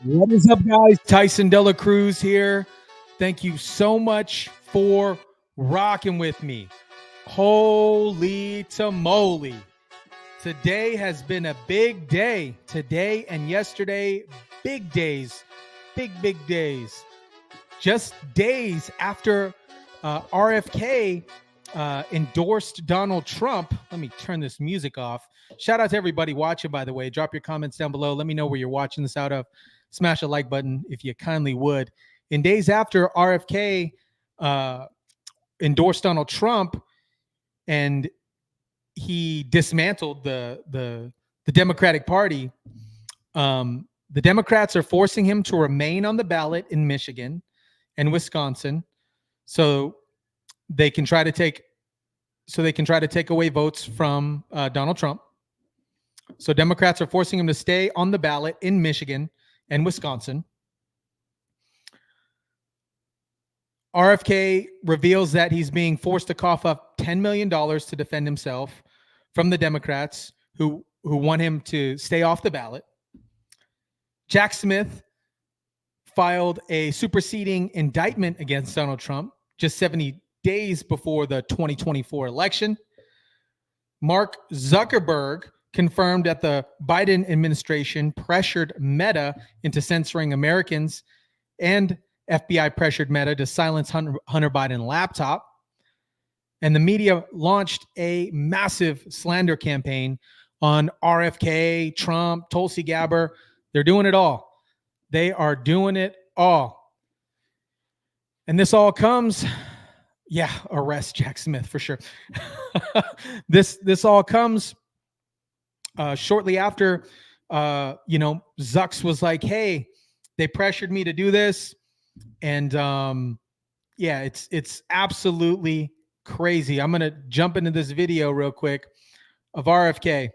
What is up, guys? Tyson Dela Cruz here. Thank you so much for rocking with me. Holy tamale. Today has been a big day. Today and yesterday, big days. Big days. Just days after RFK endorsed Donald Trump. Let me turn this music off. Shout out to everybody watching, by the way. Drop your comments down below. Let me know where you're watching this out of. Smash a like button if you kindly would. In days after RFK endorsed Donald Trump and he dismantled the Democratic Party, the Democrats are forcing him to remain on the ballot in Michigan and Wisconsin, so they can try to take away votes from Donald Trump. So Democrats are forcing him to stay on the ballot in Michigan and Wisconsin. RFK reveals that he's being forced to cough up $10 million to defend himself from the Democrats who want him to stay off the ballot. Jack Smith filed a superseding indictment against Donald Trump just 70 days before the 2024 election. Mark Zuckerberg confirmed that the Biden administration pressured Meta into censoring Americans, and FBI pressured Meta to silence Hunter Biden's laptop. And the media launched a massive slander campaign on RFK, Trump, Tulsi Gabbard. They're doing it all. They are doing it all. And this all comes, arrest Jack Smith for sure. This all comes shortly after, Zucks was like, hey, they pressured me to do this. And it's absolutely crazy. I'm going to jump into this video real quick of RFK.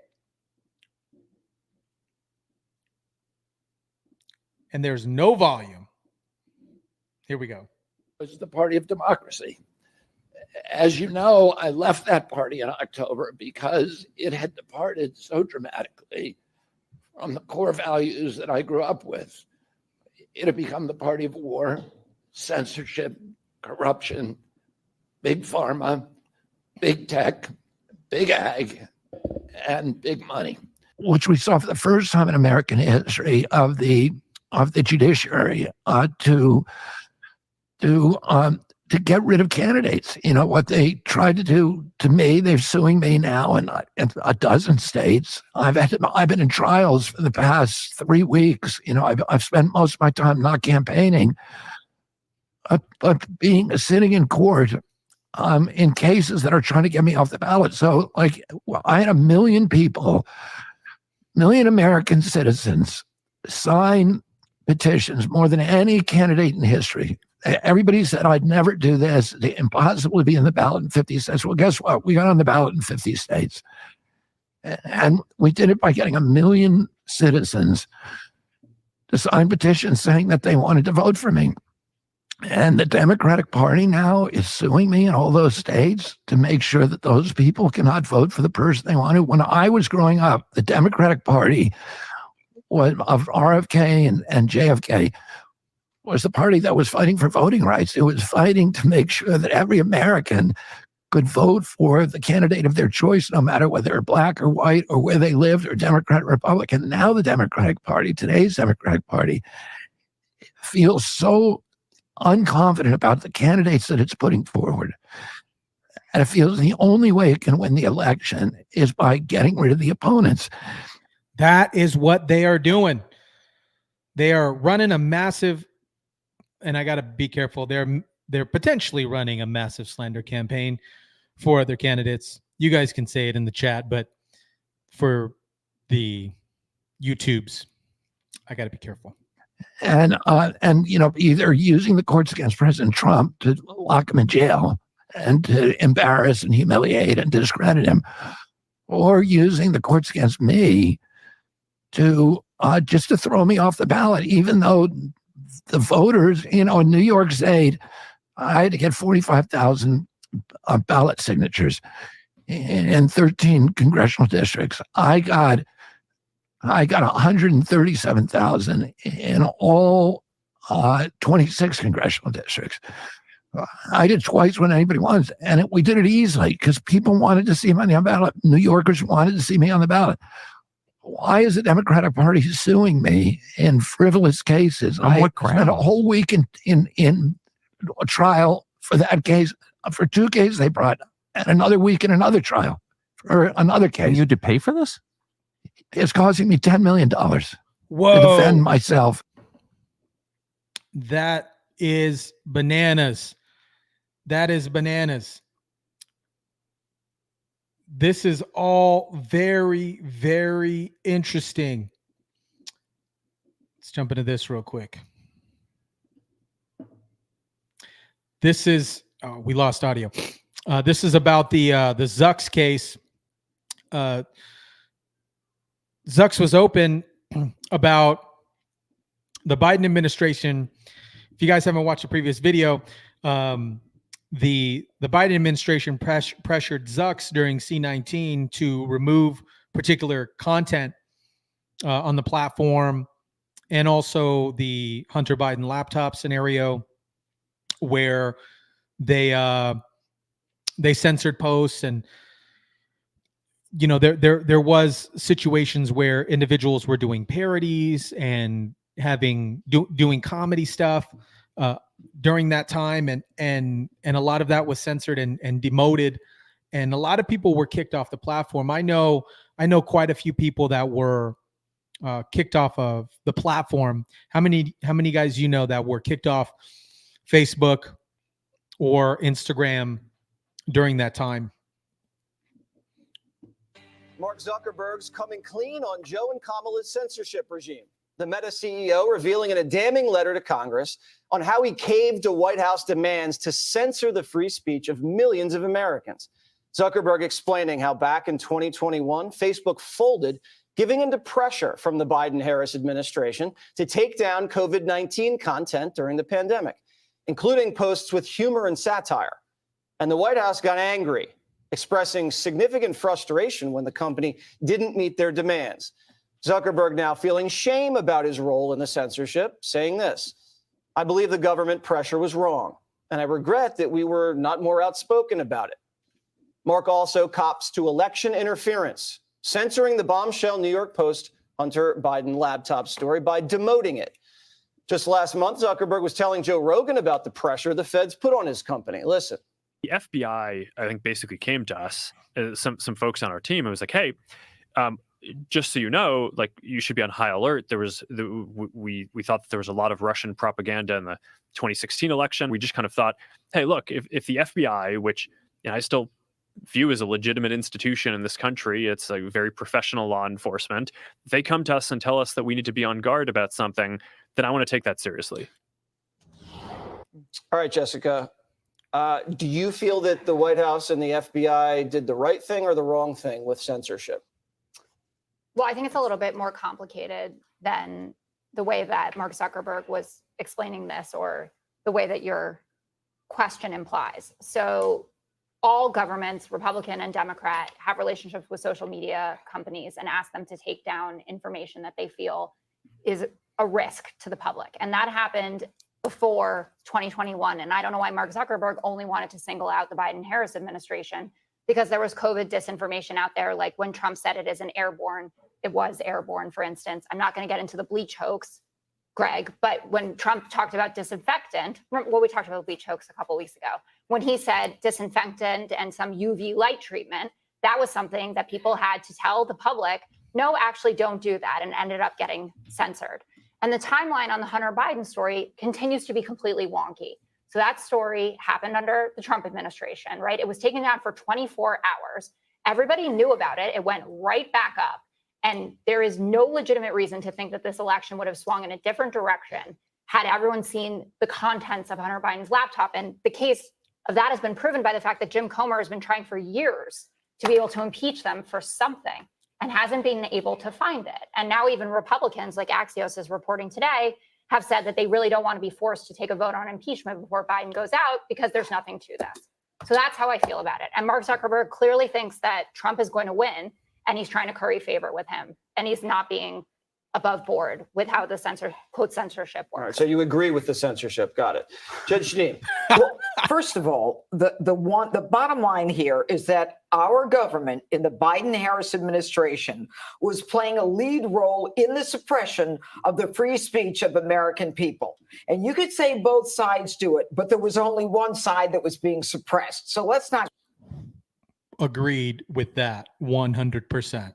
And there's no volume. Here we go. Was the party of democracy. As you know, I left that party in October because it had departed so dramatically from the core values that I grew up with. It had become the party of war, censorship, corruption, big pharma, big tech, big ag, and big money, which we saw for the first time in American history of the judiciary to get rid of candidates. You know, what they tried to do to me, they're suing me now in a dozen states. I've been in trials for the past 3 weeks. You know, I've spent most of my time not campaigning, but sitting in court in cases that are trying to get me off the ballot. So, like, I had 1 million people, 1 million American citizens sign petitions, more than any candidate in history. Everybody said I'd never do this. It's impossible to be in the ballot in 50 states. Well, guess what? We got on the ballot in 50 states. And we did it by getting 1 million citizens to sign petitions saying that they wanted to vote for me. And the Democratic Party now is suing me in all those states to make sure that those people cannot vote for the person they want to. When I was growing up, the Democratic Party of RFK and JFK was the party that was fighting for voting rights. It was fighting to make sure that every American could vote for the candidate of their choice, no matter whether they're black or white or where they lived or Democrat or Republican. Now the Democratic Party, today's Democratic Party, feels so unconfident about the candidates that it's putting forward. And it feels the only way it can win the election is by getting rid of the opponents. That is what they are doing. They are running a massive, and I got to be careful, they're potentially running a massive slander campaign for other candidates. You guys can say it in the chat, but for the YouTubes, I got to be careful. And either using the courts against President Trump to lock him in jail and to embarrass and humiliate and discredit him, or using the courts against me to just to throw me off the ballot, even though the voters, in New York State, I had to get 45,000 ballot signatures in 13 congressional districts. I got I got 137,000 in all 26 congressional districts. I did twice when anybody wants, and we did it easily because people wanted to see me on the ballot. New Yorkers wanted to see me on the ballot. Why is the Democratic Party suing me in frivolous cases? On what I spent a grounds? whole week in a trial for that case. For 2 cases they brought, and another week in another trial for another case. And you had to pay for this? It's costing me $10 million to Whoa. defend myself. That is bananas. That is bananas. This is all very, very interesting. Let's jump into this real quick. This is, we lost audio. This is about the Zucks case. Zucks was open about the Biden administration. If you guys haven't watched the previous video, the Biden administration pressured Zucks during C-19 to remove particular content on the platform, and also the Hunter Biden laptop scenario where they censored posts, and there was situations where individuals were doing parodies and doing comedy stuff during that time, and a lot of that was censored and demoted, and a lot of people were kicked off the platform. I know quite a few people that were kicked off of the platform. How many guys that were kicked off Facebook or Instagram during that time? Mark Zuckerberg's coming clean on Joe and Kamala's censorship regime. The Meta CEO revealing in a damning letter to Congress on how he caved to White House demands to censor the free speech of millions of Americans. Zuckerberg explaining how back in 2021, Facebook folded, giving into pressure from the Biden-Harris administration to take down COVID-19 content during the pandemic, including posts with humor and satire. And the White House got angry, expressing significant frustration when the company didn't meet their demands. Zuckerberg now feeling shame about his role in the censorship, saying this: "I believe the government pressure was wrong, and I regret that we were not more outspoken about it." Mark also cops to election interference, censoring the bombshell New York Post Hunter Biden laptop story by demoting it. Just last month, Zuckerberg was telling Joe Rogan about the pressure the feds put on his company. Listen. The FBI, I think, basically came to us, some folks on our team, and was like, "Hey, just so you know, like, you should be on high alert. We thought that there was a lot of Russian propaganda in the 2016 election. We just kind of thought, hey, look, if the FBI, which I still view as a legitimate institution in this country, it's a very professional law enforcement, if they come to us and tell us that we need to be on guard about something, then I want to take that seriously." All right, Jessica. Do you feel that the White House and the FBI did the right thing or the wrong thing with censorship? Well, I think it's a little bit more complicated than the way that Mark Zuckerberg was explaining this, or the way that your question implies. So all governments, Republican and Democrat, have relationships with social media companies and ask them to take down information that they feel is a risk to the public. And that happened before 2021. And I don't know why Mark Zuckerberg only wanted to single out the Biden-Harris administration, because there was COVID disinformation out there. Like when Trump said it was airborne, for instance. I'm not going to get into the bleach hoax, Greg, but when Trump talked about disinfectant, well, we talked about bleach hoax a couple of weeks ago. When he said disinfectant and some UV light treatment, that was something that people had to tell the public, no, actually don't do that, and ended up getting censored. And the timeline on the Hunter Biden story continues to be completely wonky. So that story happened under the Trump administration, right? It was taken down for 24 hours. Everybody knew about it. It went right back up. And there is no legitimate reason to think that this election would have swung in a different direction had everyone seen the contents of Hunter Biden's laptop. And the case of that has been proven by the fact that Jim Comer has been trying for years to be able to impeach them for something and hasn't been able to find it. And now even Republicans, like Axios is reporting today, have said that they really don't want to be forced to take a vote on impeachment before Biden goes out, because there's nothing to this. So that's how I feel about it. And Mark Zuckerberg clearly thinks that Trump is going to win. and he's trying to curry favor with him, and he's not being above board with how the censorship All right, works. so you agree with the censorship. Got it. Judge Shaneen. Well, first of all, the bottom line here is that our government in the Biden-Harris administration was playing a lead role in the suppression of the free speech of American people. And you could say both sides do it, but there was only one side that was being suppressed. So let's not Agreed with that 100%.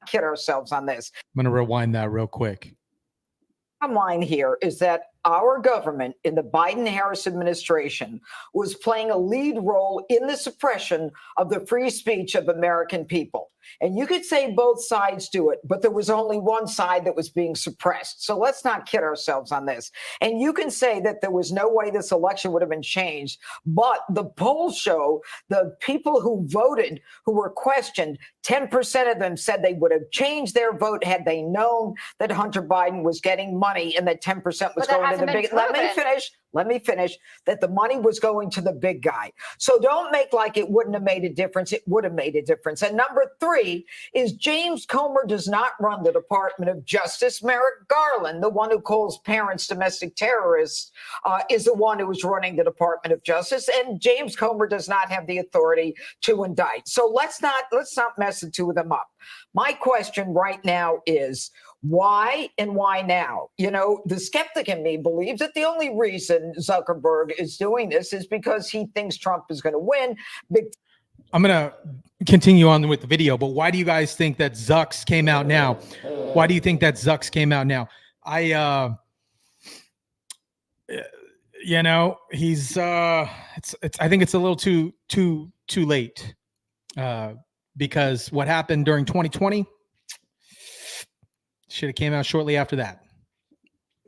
kid ourselves on this. I'm going to rewind that real quick. Bottom line here is that our government in the Biden-Harris administration was playing a lead role in the suppression of the free speech of American people. And you could say both sides do it, but there was only one side that was being suppressed. So let's not kid ourselves on this. And you can say that there was no way this election would have been changed, but the polls show the people who voted, who were questioned, 10% of them said they would have changed their vote had they known that Hunter Biden was getting money and that 10% was But that going to the hasn't been big. Let me finish. That the money was going to the big guy. So don't make like it wouldn't have made a difference. It would have made a difference. And number three is James Comer does not run the Department of Justice. Merrick Garland, the one who calls parents domestic terrorists, is the one who is running the Department of Justice. And James Comer does not have the authority to indict. So let's not mess the two of them up. My question right now is, why and why now? You know, the skeptic in me believes that the only reason Zuckerberg is doing this is because he thinks Trump is going to win. I'm going to continue on with the video, but why do you guys think that Zucks came out now? Why do you think that Zucks came out now? You know, he's I think it's a little too late, because what happened during 2020 should have came out shortly after that.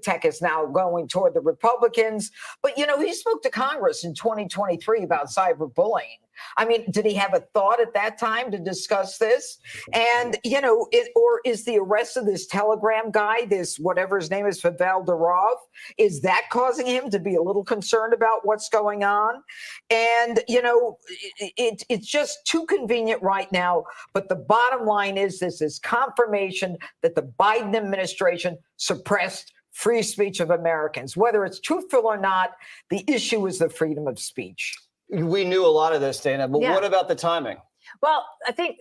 Tech is now going toward the Republicans. But, you know, he spoke to Congress in 2023 about cyberbullying. I mean, did he have a thought at that time to discuss this? And, you know, or is the arrest of this Telegram guy, this whatever his name is, Pavel Durov, is that causing him to be a little concerned about what's going on? And, you know, it's just too convenient right now. But the bottom line is this is confirmation that the Biden administration suppressed free speech of Americans. Whether it's truthful or not, the issue is the freedom of speech. We knew a lot of this, Dana, but Yeah. what about the timing? Well, I think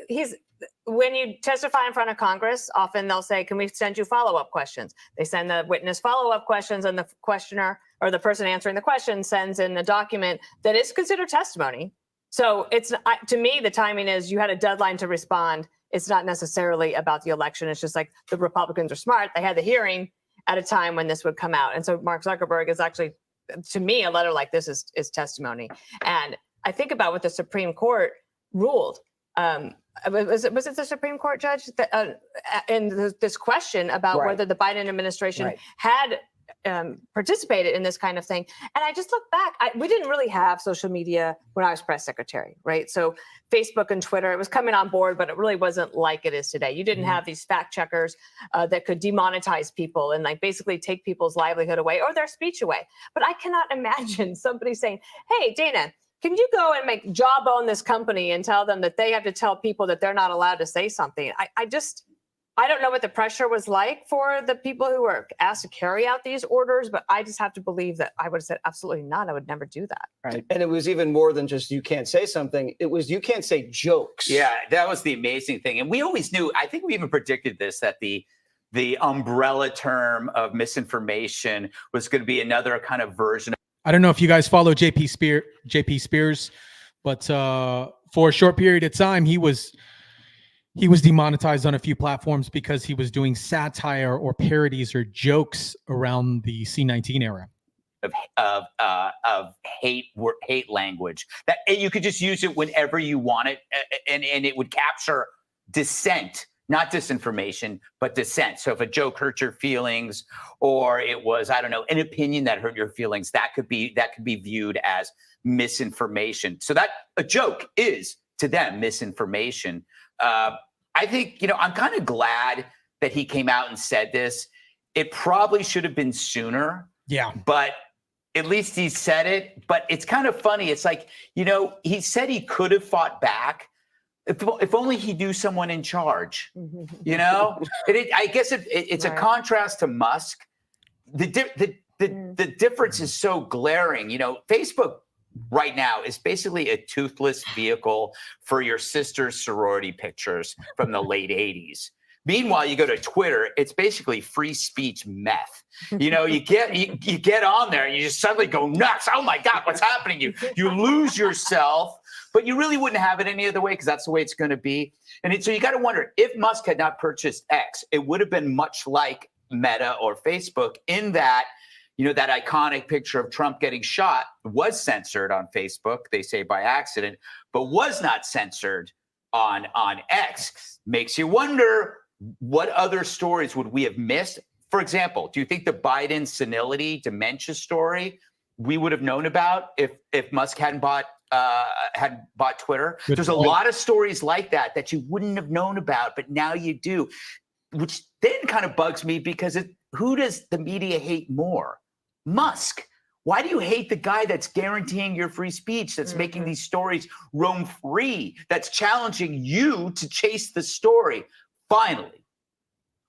when you testify in front of Congress, often they'll say, can we send you follow-up questions? They send the witness follow-up questions, and the questioner or the person answering the question sends in the document that is considered testimony. So it's, to me, the timing is you had a deadline to respond. It's not necessarily about the election. It's just like the Republicans are smart. They had the hearing at a time when this would come out. And so Mark Zuckerberg is actually, to me, a letter like this is testimony. And I think about what the Supreme Court ruled. Was it the Supreme Court judge that, in this question about Right. whether the Biden administration Right. had participated in this kind of thing? And I just look back, we didn't really have social media when I was press secretary, right? So Facebook and Twitter, it was coming on board, but it really wasn't like it is today. You didn't have these fact checkers that could demonetize people and like basically take people's livelihood away or their speech away. But I cannot imagine somebody saying, hey, Dana, can you go and make jawbone this company and tell them that they have to tell people that they're not allowed to say something? I don't know what the pressure was like for the people who were asked to carry out these orders, but I just have to believe that I would have said absolutely not. I would never do that. Right. And it was even more than just you can't say something. It was you can't say jokes. Yeah, that was the amazing thing. And we always knew, I think we even predicted this, that the umbrella term of misinformation was going to be another kind of version. I don't know if you guys follow JP Spears, but for a short period of time, he was demonetized on a few platforms because he was doing satire or parodies or jokes around the C-19 era of hate language that you could just use it whenever you want it, and it would capture dissent, not disinformation, but dissent. So if a joke hurt your feelings, or it was, I don't know, an opinion that hurt your feelings, that could be viewed as misinformation. So that a joke is to them misinformation. I think, I'm kind of glad that he came out and said this. It probably should have been sooner. Yeah. But at least he said it. But it's kind of funny. It's like, he said he could have fought back, If only he knew someone in charge, you know. I guess it's Right. a contrast to Musk. The difference is so glaring. You know, Facebook right now is basically a toothless vehicle for your sister's sorority pictures from the late 80s. Meanwhile, you go to Twitter, it's basically free speech meth. You know, you get on there and you just suddenly go nuts. Oh my God, what's happening to you? You lose yourself, but you really wouldn't have it any other way because that's the way it's going to be. And so you got to wonder, if Musk had not purchased X, it would have been much like Meta or Facebook in that, you know, that iconic picture of Trump getting shot was censored on Facebook, they say by accident, but was not censored on X. Makes you wonder, what other stories would we have missed? For example, do you think the Biden senility dementia story we would have known about if Musk hadn't bought Twitter? Good There's a point. lot of stories like that you wouldn't have known about, but now you do, which then kind of bugs me because who does the media hate more? Musk. Why do you hate the guy that's guaranteeing your free speech, that's making these stories roam free, that's challenging you to chase the story? Finally,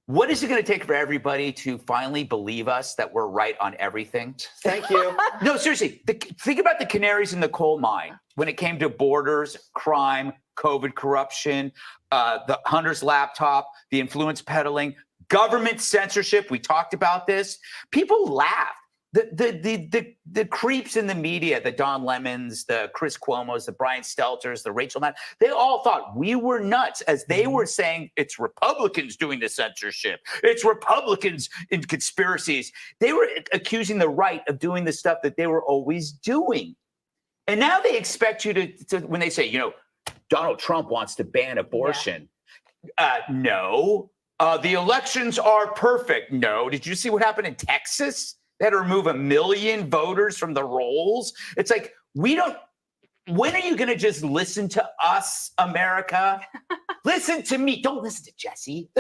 what is it going to take for everybody to finally believe us that we're right on everything? Thank you. No, seriously, think about the canaries in the coal mine when it came to borders, crime, COVID corruption, the Hunter's laptop, the influence peddling, government censorship. We talked about this. People laughed. The creeps in the media, the Don Lemons, the Chris Cuomos, the Brian Stelters, the Rachel Maddow, they all thought we were nuts as they were saying it's Republicans doing the censorship. It's Republicans in conspiracies. They were accusing the right of doing the stuff that they were always doing. And now they expect you to when they say, you know, Donald Trump wants to ban abortion. No. The elections are perfect. No. Did you see what happened in Texas? They had to remove 1 million voters from the rolls. It's like, when are you going to just listen to us, America? Listen to me. Don't listen to Jesse.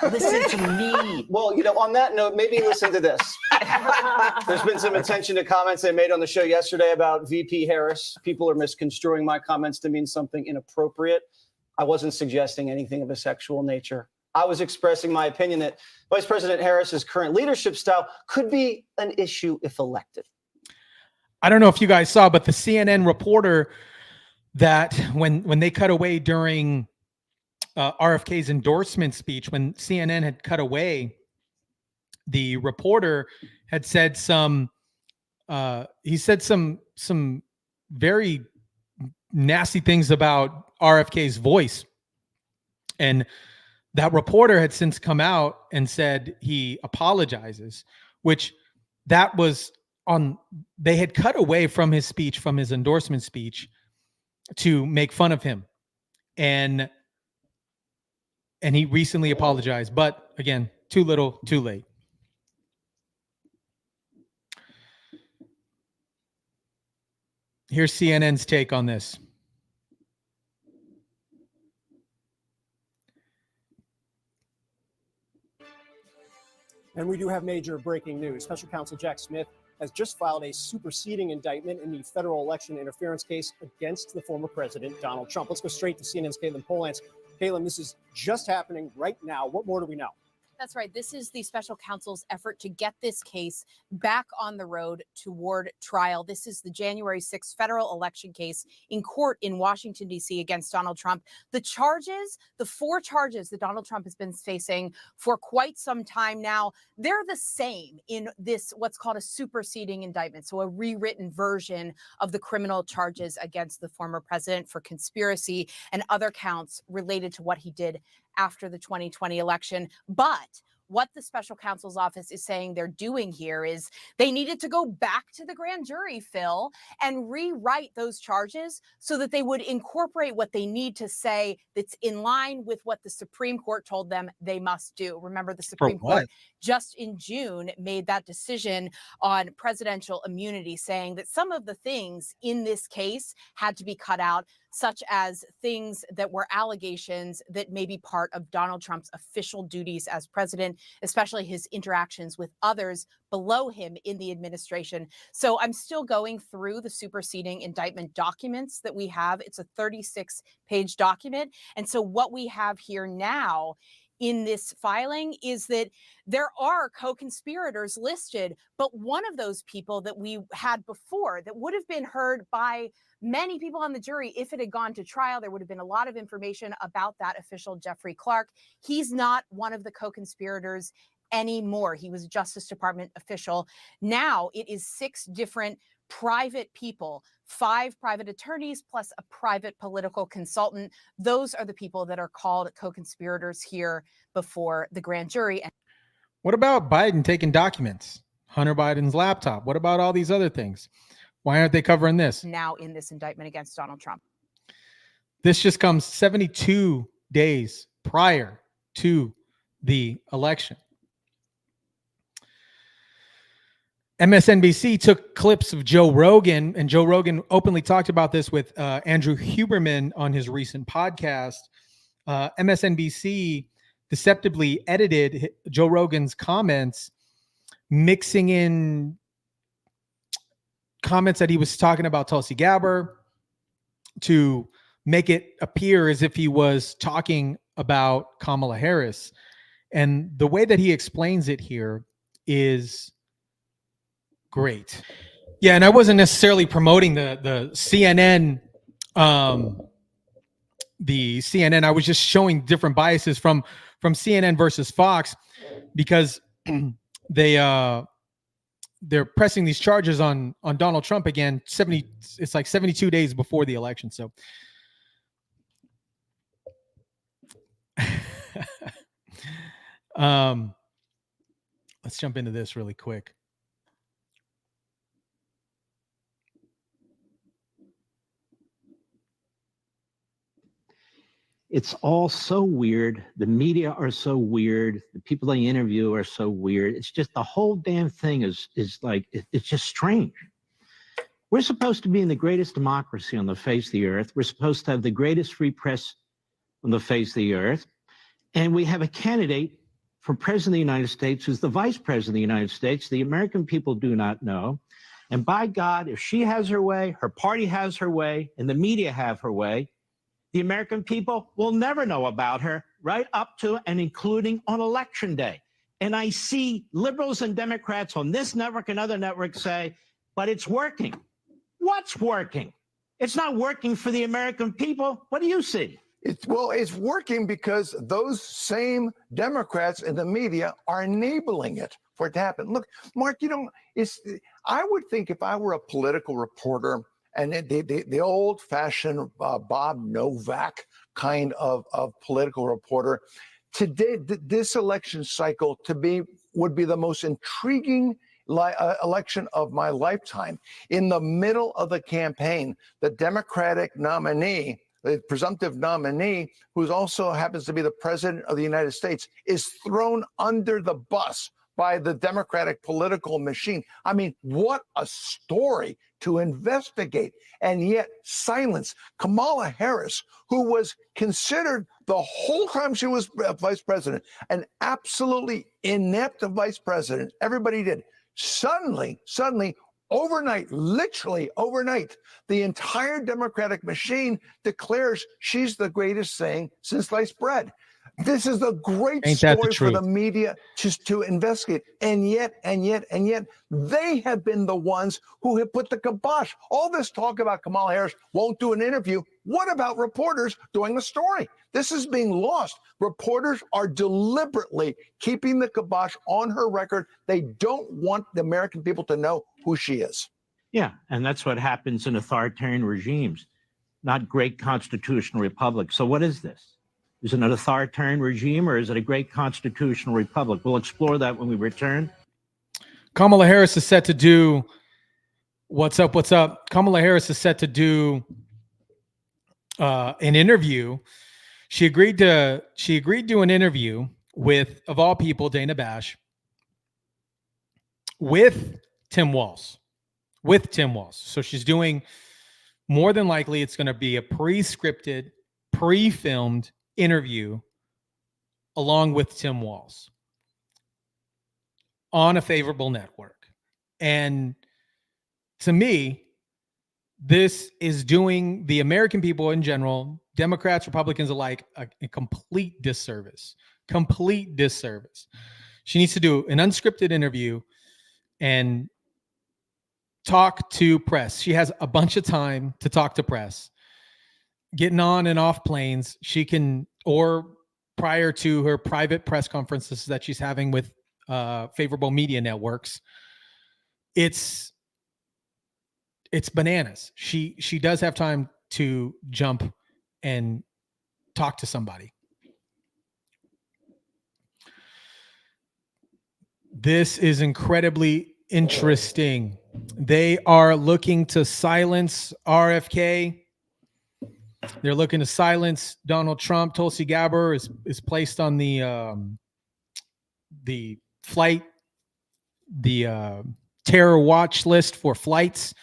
Listen to me. Well, you know, on that note, maybe listen to this. There's been some attention to comments I made on the show yesterday about VP Harris. People are misconstruing my comments to mean something inappropriate. I wasn't suggesting anything of a sexual nature. I was expressing my opinion that Vice President Harris's current leadership style could be an issue if elected. I don't know if you guys saw, but the CNN reporter that when they cut away during RFK's endorsement speech, when CNN had cut away, the reporter had said some very nasty things about RFK's voice. And that reporter had since come out and said he apologizes, which that was they had cut away from his speech, from his endorsement speech, to make fun of him. And he recently apologized, but again, too little, too late. Here's CNN's take on this. And we do have major breaking news. Special Counsel Jack Smith has just filed a superseding indictment in the federal election interference case against the former president, Donald Trump. Let's go straight to CNN's Caitlin Polance. Caitlin, this is just happening right now. What more do we know? That's right. This is the special counsel's effort to get this case back on the road toward trial. This is the January 6th federal election case in court in Washington, D.C. against Donald Trump. The charges, the 4 charges that Donald Trump has been facing for quite some time now, they're the same in this, what's called a superseding indictment. So a rewritten version of the criminal charges against the former president for conspiracy and other counts related to what he did after the 2020 election. But what the special counsel's office is saying they're doing here is they needed to go back to the grand jury, Phil, and rewrite those charges so that they would incorporate what they need to say that's in line with what the Supreme Court told them they must do. Remember, the Supreme Court just in June made that decision on presidential immunity, saying that some of the things in this case had to be cut out. such as things that were allegations that may be part of Donald Trump's official duties as president, especially his interactions with others below him in the administration. So I'm still going through the superseding indictment documents that we have. It's a 36-page document. And so what we have here now in this filing is that there are co-conspirators listed, but one of those people that we had before that would have been heard by many people on the jury if it had gone to trial, there would have been a lot of information about that official, Jeffrey Clark. He's not one of the co-conspirators anymore. He was a Justice Department official. Now it is 6 different private people, 5 private attorneys plus a private political consultant. Those are the people that are called co-conspirators here before the grand jury. What about Biden taking documents? Hunter Biden's laptop. What about all these other things? Why aren't they covering this? Now in this indictment against Donald Trump. This just comes 72 days prior to the election. MSNBC took clips of Joe Rogan, and Joe Rogan openly talked about this with Andrew Huberman on his recent podcast. MSNBC deceptively edited Joe Rogan's comments, mixing in comments that he was talking about Tulsi Gabbard to make it appear as if he was talking about Kamala Harris. And the way that he explains it here is great. Yeah, and I wasn't necessarily promoting the CNN, I was just showing different biases from CNN versus Fox, because they're pressing these charges on Donald Trump again. It's like 72 days before the election. So let's jump into this really quick. It's all so weird. The media are so weird. The people they interview are so weird. It's just the whole damn thing is like, it's just strange. We're supposed to be in the greatest democracy on the face of the earth. We're supposed to have the greatest free press on the face of the earth. And we have a candidate for president of the United States who's the vice president of the United States. The American people do not know. And by God, if she has her way, her party has her way, and the media have her way, the American people will never know about her, right up to and including on election day. And I see liberals and Democrats on this network and other networks say, but it's working. What's working? It's not working for the American people. What do you see? It's working because those same Democrats in the media are enabling it for it to happen. Look, Mark, I would think if I were a political reporter, and the old-fashioned Bob Novak kind of political reporter, today, this election cycle to me would be the most intriguing election of my lifetime. In the middle of the campaign, the Democratic nominee, the presumptive nominee, who also happens to be the president of the United States, is thrown under the bus by the Democratic political machine. I mean, what a story to investigate, and yet silence. Kamala Harris, who was considered the whole time she was vice president, an absolutely inept vice president. Everybody did. Suddenly, overnight, literally overnight, the entire Democratic machine declares she's the greatest thing since sliced bread. This is a great story for the media just to investigate. And yet, they have been the ones who have put the kibosh. All this talk about Kamala Harris won't do an interview. What about reporters doing a story? This is being lost. Reporters are deliberately keeping the kibosh on her record. They don't want the American people to know who she is. Yeah, and that's what happens in authoritarian regimes, not great constitutional republics. So what is this? Is it an authoritarian regime or is it a great constitutional republic? We'll explore that when we return. Kamala Harris is set to do what's up. Kamala Harris is set to do an interview. She agreed to an interview with, of all people, Dana Bash, with Tim Walz. So she's doing more than likely it's going to be a pre-scripted, pre-filmed interview along with Tim Walz on a favorable network. And to me, this is doing the American people in general, Democrats, Republicans alike, a complete disservice. Complete disservice. She needs to do an unscripted interview and talk to press. She has a bunch of time to talk to press. Getting on and off planes, she can, or prior to her private press conferences that she's having with favorable media networks, it's bananas. She does have time to jump and talk to somebody. This is incredibly interesting. They are looking to silence RFK. They're looking to silence Donald Trump. Tulsi Gabbard is placed on the flight, the terror watch list for flights.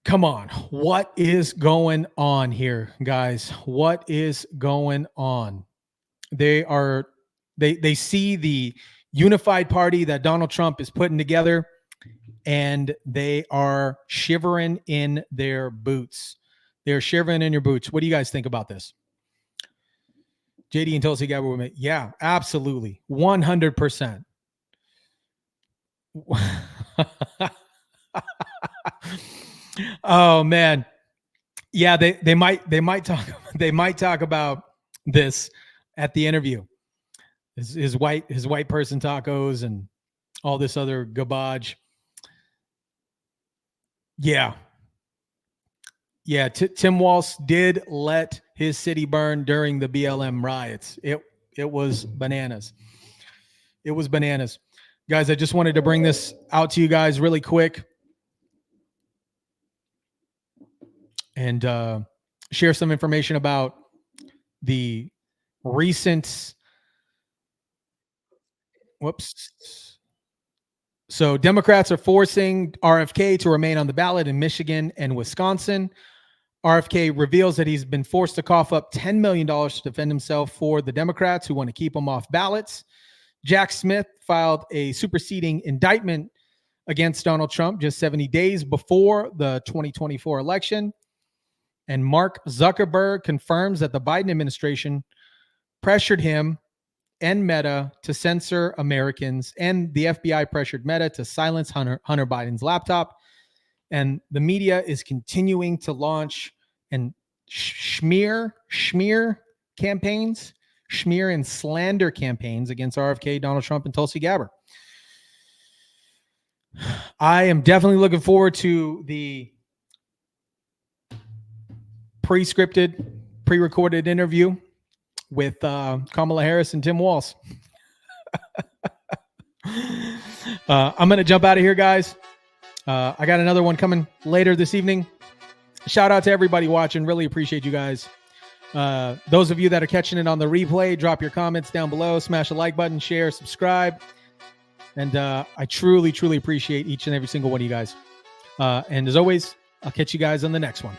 Come on. What is going on here, guys? What is going on? They see the unified party that Donald Trump is putting together, and they are shivering in their boots. They're shivering in your boots. What do you guys think about this? JD and Tulsi Gabbard women. Yeah, absolutely. 100%. Oh man. Yeah, they might talk about this at the interview. His white person tacos and all this other garbage. Yeah. Tim Walz did let his city burn during the BLM riots. It was bananas. It was bananas. Guys, I just wanted to bring this out to you guys really quick and share some information about the recent. Whoops. So Democrats are forcing RFK to remain on the ballot in Michigan and Wisconsin. RFK reveals that he's been forced to cough up $10 million to defend himself for the Democrats who want to keep him off ballots. Jack Smith filed a superseding indictment against Donald Trump just 70 days before the 2024 election. And Mark Zuckerberg confirms that the Biden administration pressured him and Meta to censor Americans, and the FBI pressured Meta to silence Hunter Biden's laptop. And the media is continuing to launch and smear campaigns, smear and slander campaigns against RFK, Donald Trump, and Tulsi Gabbard. I am definitely looking forward to the pre-scripted, pre-recorded interview with Kamala Harris and Tim Walz. I'm going to jump out of here, guys. I got another one coming later this evening. Shout out to everybody watching. Really appreciate you guys. Those of you that are catching it on the replay, drop your comments down below. Smash the like button, share, subscribe. And I truly, truly appreciate each and every single one of you guys. And as always, I'll catch you guys on the next one.